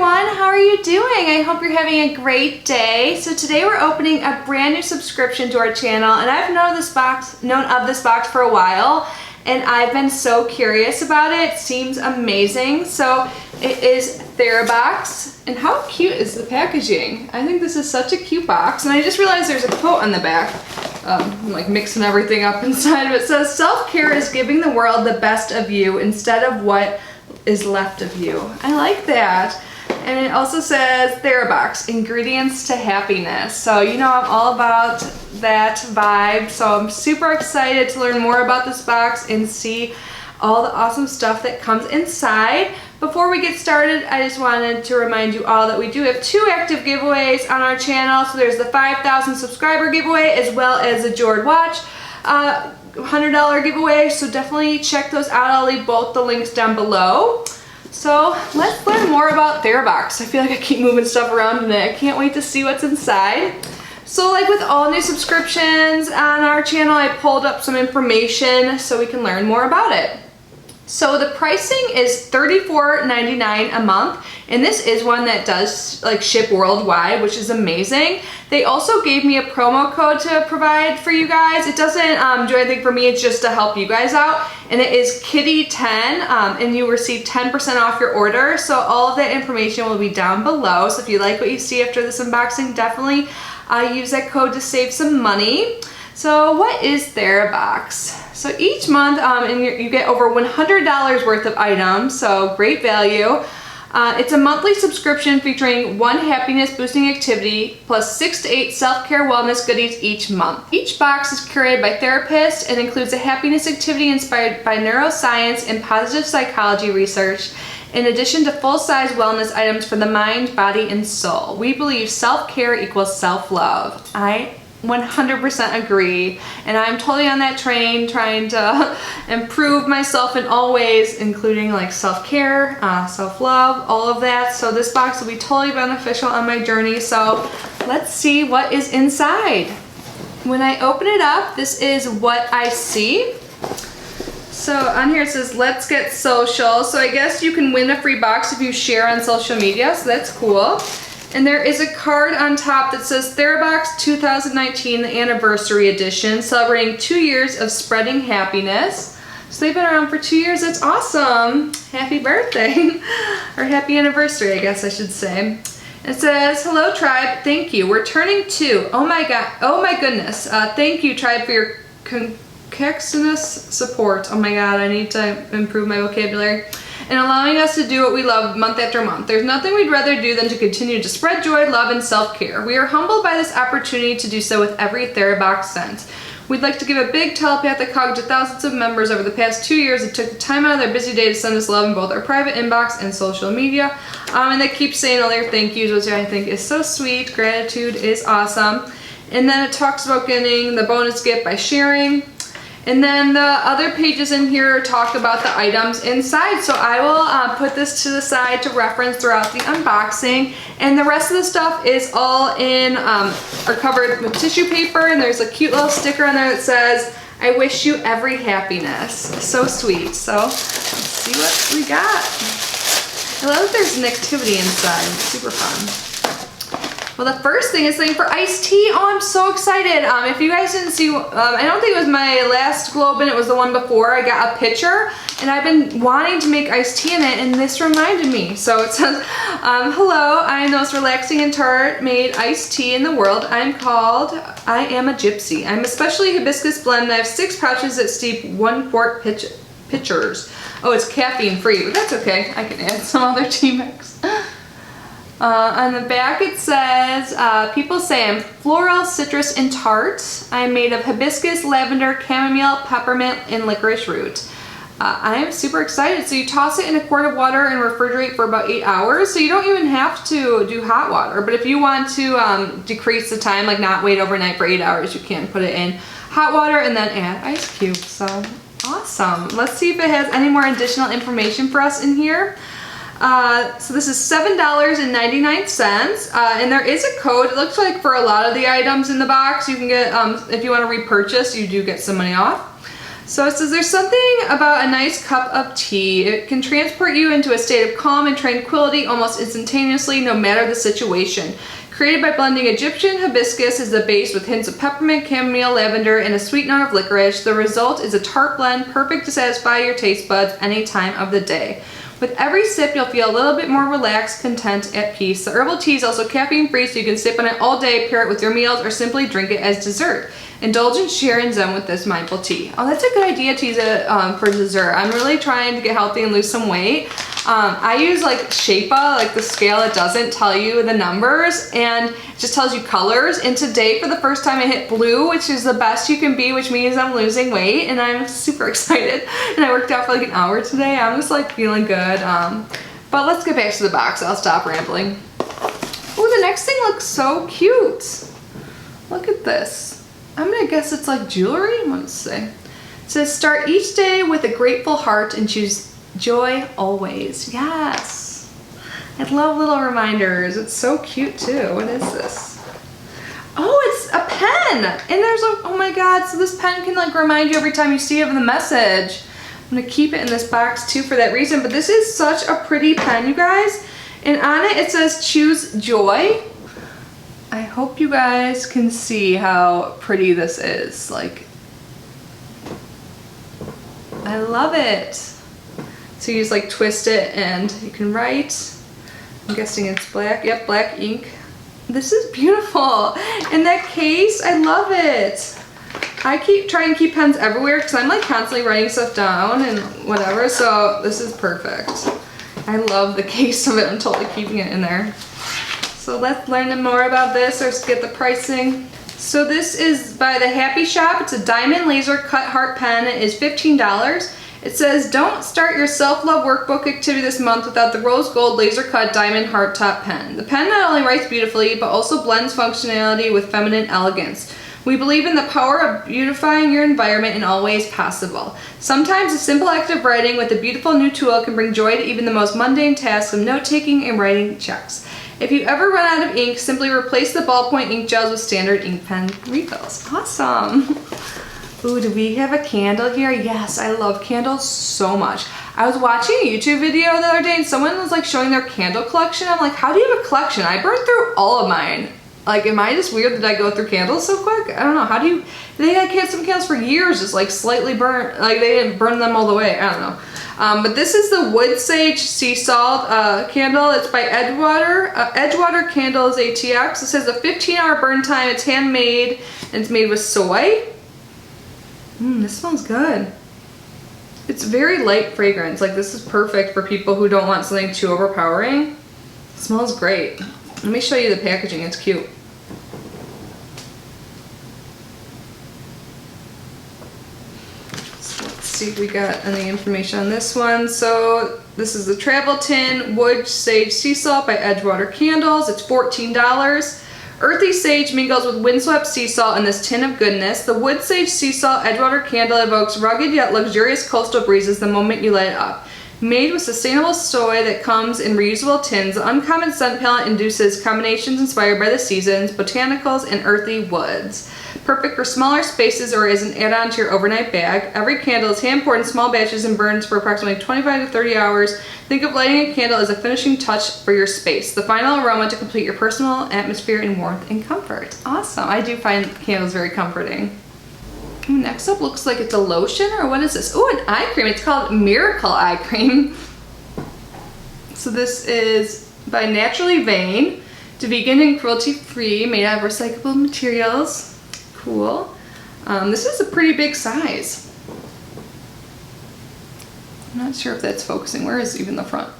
everyone, how are you doing? I hope you're having a great day. So today we're opening a brand new subscription to our channel, and I've known of this box for a while, and I've been so curious about it. It seems amazing. So it is TheraBox, and how cute is the packaging? I think this is such a cute box, and I just realized there's a quote on the back. I'm like mixing everything up inside of it. It says, self-care is giving the world the best of you instead of what is left of you. I like that. And it also says TheraBox, ingredients to happiness. So you know I'm all about that vibe. So I'm super excited to learn more about this box and see all the awesome stuff that comes inside. Before we get started, I just wanted to remind you all that we do have 2 active giveaways on our channel. So there's the 5,000 subscriber giveaway as well as the Jord Watch $100 giveaway. So definitely check those out. I'll leave both the links down below. So let's learn more about TheraBox. I feel like I keep moving stuff around today. I can't wait to see what's inside. So like with all new subscriptions on our channel, I pulled up some information so we can learn more about it. So the pricing is $34.99 a month, and this is one that does like ship worldwide, which is amazing. They also gave me a promo code to provide for you guys. It doesn't do anything for me, it's just to help you guys out, and it is Kitty10, and you receive 10% off your order. So all of that information will be down below. So if you like what you see after this unboxing, definitely use that code to save some money. So what is TheraBox? So each month you get over $100 worth of items, so great value. It's a monthly subscription featuring 1 happiness boosting activity plus 6 to 8 self-care wellness goodies each month. Each box is curated by therapists and includes a happiness activity inspired by neuroscience and positive psychology research, in addition to full-size wellness items for the mind, body, and soul. We believe self-care equals self-love. I 100% agree, and I'm totally on that train, trying to improve myself in all ways, including like self-care, self-love, all of that. So this box will be totally beneficial on my journey. So let's see what is inside. When I open it up, this is what I see. So on here it says, let's get social. So I guess you can win a free box if you share on social media, so that's cool. And there is a card on top that says TheraBox 2019, the anniversary edition, celebrating 2 years of spreading happiness. So they've been around for 2 years. That's awesome. Happy birthday. Or happy anniversary, I guess I should say. It says, hello tribe, thank you. We're turning 2. Oh my god, oh my goodness. Thank you tribe for your concaxinous support. Oh my god, I need to improve my vocabulary. And allowing us to do what we love month after month. There's nothing we'd rather do than to continue to spread joy, love, and self-care. We are humbled by this opportunity to do so with every TheraBox sent. We'd like to give a big telepathic hug to thousands of members over the past 2 years that took the time out of their busy day to send us love in both our private inbox and social media. And they keep saying all their thank yous, which I think is so sweet. Gratitude is awesome. And then it talks about getting the bonus gift by sharing. And then the other pages in here talk about the items inside. So I will put this to the side to reference throughout the unboxing. And the rest of the stuff is all in, or covered with tissue paper. And there's a cute little sticker on there that says, I wish you every happiness. So sweet. So let's see what we got. I love that there's an activity inside. It's super fun. Well, the first thing is something for iced tea. Oh, I'm so excited. If you guys didn't see, I don't think it was my last globe and it was the one before, I got a pitcher, and I've been wanting to make iced tea in it, and this reminded me. So it says, hello, I am the most relaxing and tart made iced tea in the world. I am a gypsy. I'm especially hibiscus blend. I have 6 pouches that steep 1 quart pitchers. Oh, it's caffeine free, but that's okay. I can add some other tea mix. On the back it says, people say I'm floral, citrus, and tart. I'm made of hibiscus, lavender, chamomile, peppermint, and licorice root. I am super excited. So you toss it in a quart of water and refrigerate for about 8 hours. So you don't even have to do hot water. But if you want to decrease the time, like not wait overnight for 8 hours, you can put it in hot water and then add ice cubes. So awesome. Let's see if it has any more additional information for us in here. So this is $7.99, and there is a code. It looks like for a lot of the items in the box, you can get, if you want to repurchase, you do get some money off. So it says there's something about a nice cup of tea. It can transport you into a state of calm and tranquility almost instantaneously, no matter the situation. Created by blending Egyptian hibiscus as the base with hints of peppermint, chamomile, lavender, and a sweet note of licorice, the result is a tart blend perfect to satisfy your taste buds any time of the day. With every sip, you'll feel a little bit more relaxed, content, at peace. The herbal tea is also caffeine-free, so you can sip on it all day, pair it with your meals, or simply drink it as dessert. Indulge and share and zen with this mindful tea. Oh, that's a good idea to use it for dessert. I'm really trying to get healthy and lose some weight. I use like Shape'a, like the scale that doesn't tell you the numbers and it just tells you colors. And today, for the first time, I hit blue, which is the best you can be, which means I'm losing weight, and I'm super excited. And I worked out for like an hour today. I'm just like feeling good. But let's get back to the box. I'll stop rambling. Oh, the next thing looks so cute. Look at this. I'm gonna guess it's like jewelry. What does it say? It says, start each day with a grateful heart and choose joy always. Yes. I love little reminders. It's so cute too. What is this? Oh, it's a pen. And there's a, oh my God, so this pen can like remind you every time you see it of the message. I'm gonna keep it in this box too for that reason, but this is such a pretty pen, you guys. And on it, it says choose joy. I hope you guys can see how pretty this is. Like, I love it. So you just like twist it and you can write. I'm guessing it's black. Yep, black ink. This is beautiful. And that case, I love it. I try and keep pens everywhere because I'm like constantly writing stuff down and whatever. So this is perfect. I love the case of it. I'm totally keeping it in there. So let's learn more about this or get the pricing. So this is by the Happy Shop. It's a diamond laser cut heart pen. It is $15. It says, don't start your self-love workbook activity this month without the rose gold laser cut diamond heart top pen. The pen not only writes beautifully, but also blends functionality with feminine elegance. We believe in the power of beautifying your environment in all ways possible. Sometimes a simple act of writing with a beautiful new tool can bring joy to even the most mundane tasks of note-taking and writing checks. If you ever run out of ink, simply replace the ballpoint ink gels with standard ink pen refills. Awesome. Ooh, do we have a candle here? Yes, I love candles so much. I was watching a YouTube video the other day and someone was like showing their candle collection. I'm like, how do you have a collection? I burned through all of mine. Like, am I just weird that I go through candles so quick? I don't know. How do you, they had some candles for years just like slightly burnt, like they didn't burn them all the way. I don't know. But this is the Wood Sage Sea Salt candle. It's by Edgewater. Edgewater Candles ATX. It says a 15-hour burn time. It's handmade and it's made with soy. This smells good. It's very light fragrance. Like, this is perfect for people who don't want something too overpowering. It smells great. Let me show you the packaging. It's cute. See if we got any information on this one. So this is the travel tin Wood Sage Sea Salt by Edgewater Candles. It's $14. Earthy sage mingles with windswept sea salt in this tin of goodness. The Wood Sage Sea Salt Edgewater candle evokes rugged yet luxurious coastal breezes the moment you light it up. Made with sustainable soy that comes in reusable tins, the uncommon scent palette induces combinations inspired by the seasons, botanicals, and earthy woods. Perfect for smaller spaces or as an add-on to your overnight bag. Every candle is hand-poured in small batches and burns for approximately 25 to 30 hours. Think of lighting a candle as a finishing touch for your space. The final aroma to complete your personal atmosphere in warmth and comfort. Awesome. I do find candles very comforting. Next up looks like it's a lotion, or what is this? Oh, an eye cream. It's called Miracle Eye Cream. So this is by Naturally Vain. It's vegan and cruelty-free, made out of recyclable materials. Cool. This is a pretty big size. I'm not sure if that's focusing. Where is even the front?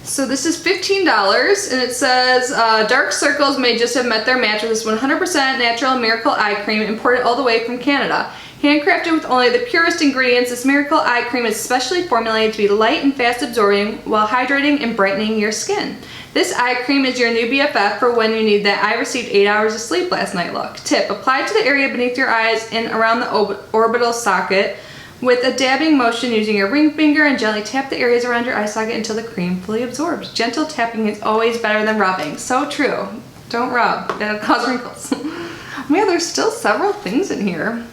So this is $15 and it says dark circles may just have met their match with this 100% natural Miracle Eye Cream imported all the way from Canada. Handcrafted with only the purest ingredients, this Miracle Eye Cream is specially formulated to be light and fast absorbing while hydrating and brightening your skin. This eye cream is your new BFF for when you need that I received 8 hours of sleep last night look. Tip, apply to the area beneath your eyes and around the orbital socket with a dabbing motion using your ring finger, and gently tap the areas around your eye socket until the cream fully absorbs. Gentle tapping is always better than rubbing. So true. Don't rub. That'll cause wrinkles. Yeah, there's still several things in here.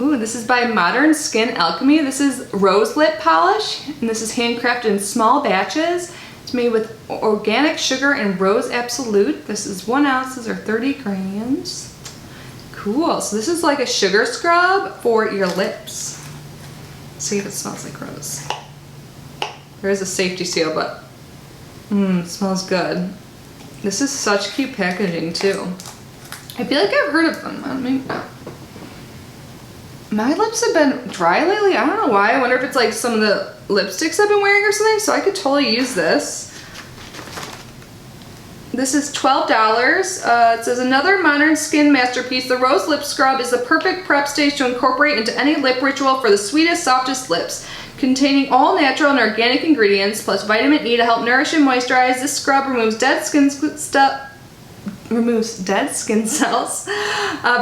Ooh, this is by Modern Skin Alchemy. This is rose lip polish, and this is handcrafted in small batches. It's made with organic sugar and rose absolute. This is 1 ounce or 30 grams. Cool, so this is like a sugar scrub for your lips. See if it smells like rose. There is a safety seal, but it smells good. This is such cute packaging too. I feel like I've heard of them. My lips have been dry lately. I don't know why. I wonder if it's like some of the lipsticks I've been wearing or something, so I could totally use this. This is $12. It says another modern skin masterpiece. The rose lip scrub is the perfect prep stage to incorporate into any lip ritual for the sweetest, softest lips. Containing all natural and organic ingredients plus vitamin E to help nourish and moisturize, this scrub removes dead skin cells,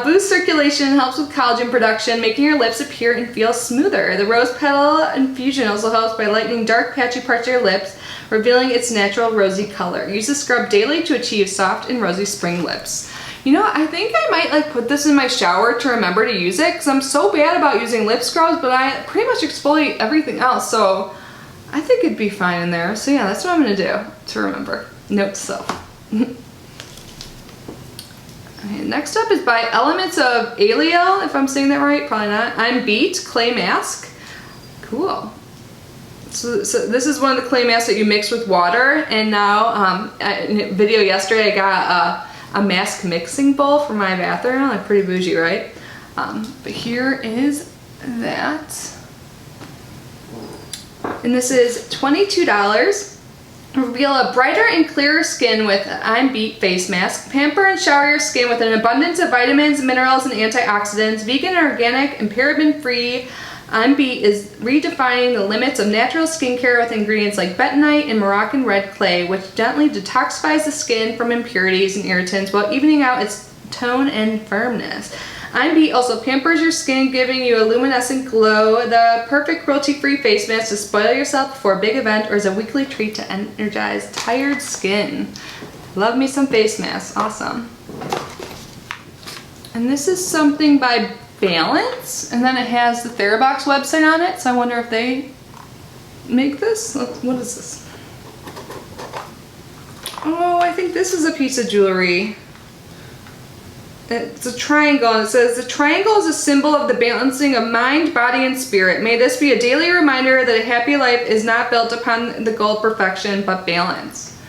boosts circulation, and helps with collagen production, making your lips appear and feel smoother. The rose petal infusion also helps by lightening dark patchy parts of your lips, revealing its natural rosy color. Use the scrub daily to achieve soft and rosy spring lips. You know, I think I might like put this in my shower to remember to use it, because I'm so bad about using lip scrubs, but I pretty much exfoliate everything else, so I think it'd be fine in there. So yeah, that's what I'm gonna do to remember. Note to self. Okay, next up is by Elements of Aliel, if I'm saying that right, probably not. I'm Beat Clay Mask. Cool. So this is one of the clay masks that you mix with water, and now in a video yesterday I got a mask mixing bowl for my bathroom. Like pretty bougie, right? But here is that. And this is $22. Reveal a brighter and clearer skin with I'm Beat face mask. Pamper and shower your skin with an abundance of vitamins, minerals, and antioxidants. Vegan, organic, and paraben-free. I'm Beat is redefining the limits of natural skincare with ingredients like bentonite and Moroccan red clay, which gently detoxifies the skin from impurities and irritants while evening out its tone and firmness. I'm Beat also pampers your skin, giving you a luminescent glow. The perfect cruelty-free face mask to spoil yourself before a big event or as a weekly treat to energize tired skin. Love me some face masks. Awesome. And this is something by Balance, and then it has the TheraBox website on it, so I wonder if they make this. What is this? Oh, I think this is a piece of jewelry. It's a triangle, and it says, the triangle is a symbol of the balancing of mind, body, and spirit. May this be a daily reminder that a happy life is not built upon the goal of perfection, but balance.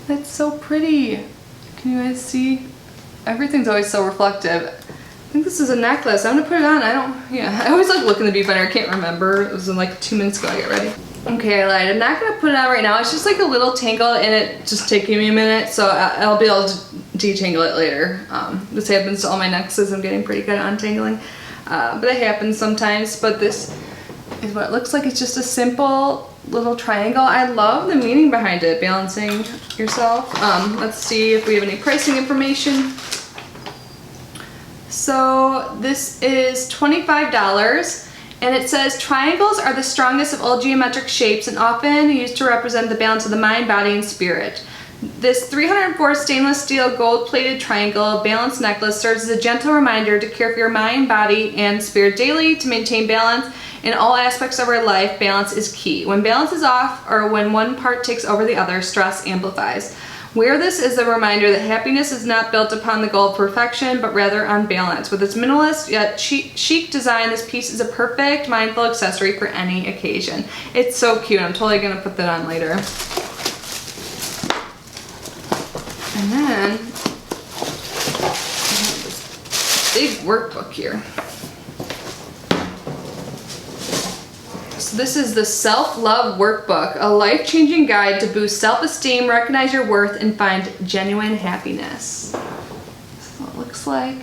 That's so pretty. Can you guys see? Everything's always so reflective. I think this is a necklace. I'm gonna put it on. I always like looking at the viewfinder. I can't remember. It was like 2 minutes ago I got ready. Okay, I lied. I'm not gonna put it on right now. It's just like a little tangle and it just taking me a minute, so I'll be able to detangle it later. This happens to all my necklaces. I'm getting pretty good at untangling. But it happens sometimes. But this is what it looks like. It's just a simple little triangle. I love the meaning behind it, balancing yourself. Let's see if we have any pricing information. So this is $25, and it says triangles are the strongest of all geometric shapes and often used to represent the balance of the mind, body, and spirit. This 304 stainless steel gold-plated triangle balance necklace serves as a gentle reminder to care for your mind, body, and spirit daily. To maintain balance in all aspects of our life, balance is key. When balance is off, or when one part takes over the other, stress amplifies. Wear this as a reminder that happiness is not built upon the goal of perfection, but rather on balance. With its minimalist yet chic design, this piece is a perfect mindful accessory for any occasion. It's so cute. I'm totally gonna put that on later. And then, I have this big workbook here. So this is the Self-Love Workbook, a life-changing guide to boost self-esteem, recognize your worth, and find genuine happiness. That's what it looks like.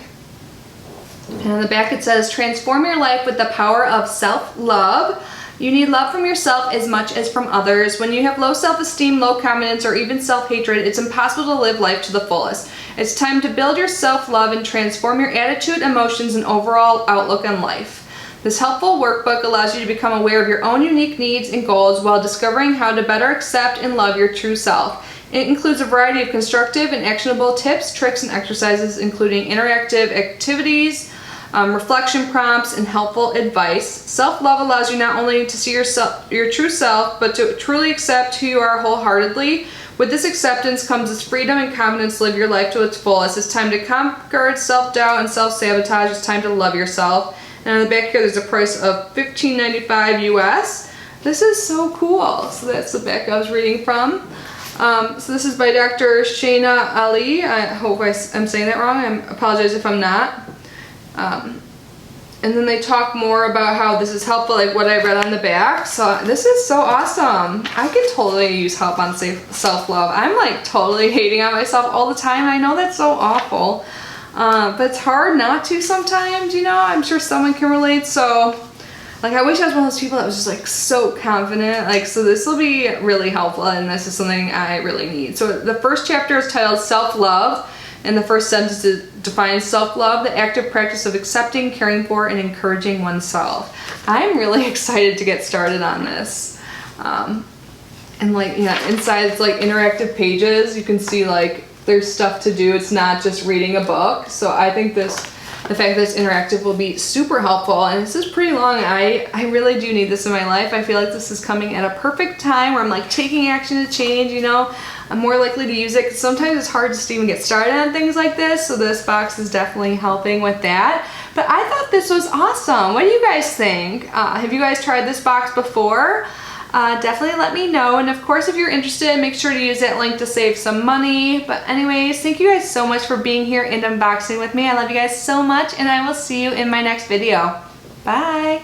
And on the back it says, transform your life with the power of self-love. You need love from yourself as much as from others. When you have low self-esteem, low confidence, or even self-hatred, it's impossible to live life to the fullest. It's time to build your self-love and transform your attitude, emotions, and overall outlook on life. This helpful workbook allows you to become aware of your own unique needs and goals while discovering how to better accept and love your true self. It includes a variety of constructive and actionable tips, tricks, and exercises, including interactive activities, reflection prompts, and helpful advice. Self-love allows you not only to see your true self, but to truly accept who you are wholeheartedly. With this acceptance comes this freedom and confidence to live your life to its fullest. It's time to conquer self-doubt and self-sabotage. It's time to love yourself. And on the back here, there's a price of $15.95 US. This is so cool. So that's the back I was reading from. So this is by Dr. Shana Ali. I hope I'm saying that wrong. I apologize if I'm not. And then they talk more about how this is helpful, like what I read on the back. So this is so awesome. I could totally use help on self-love. I'm like totally hating on myself all the time. I know that's so awful. But it's hard not to sometimes, you know. I'm sure someone can relate. So like I wish I was one of those people that was just like so confident. Like, so this will be really helpful, and this is something I really need. So the first chapter is titled Self-Love, and the first sentence defines self-love, the active practice of accepting, caring for, and encouraging oneself. I'm really excited to get started on this. And like, yeah, inside it's like interactive pages. You can see like there's stuff to do. It's not just reading a book. So I think the fact that it's interactive will be super helpful. And this is pretty long. I really do need this in my life. I feel like this is coming at a perfect time where I'm like taking action to change, you know. I'm more likely to use it because sometimes it's hard just to even get started on things like this. So this box is definitely helping with that. But I thought this was awesome. What do you guys think? Have you guys tried this box before? Definitely let me know. And of course, if you're interested, make sure to use that link to save some money. But anyways, thank you guys so much for being here and unboxing with me. I love you guys so much, and I will see you in my next video. Bye.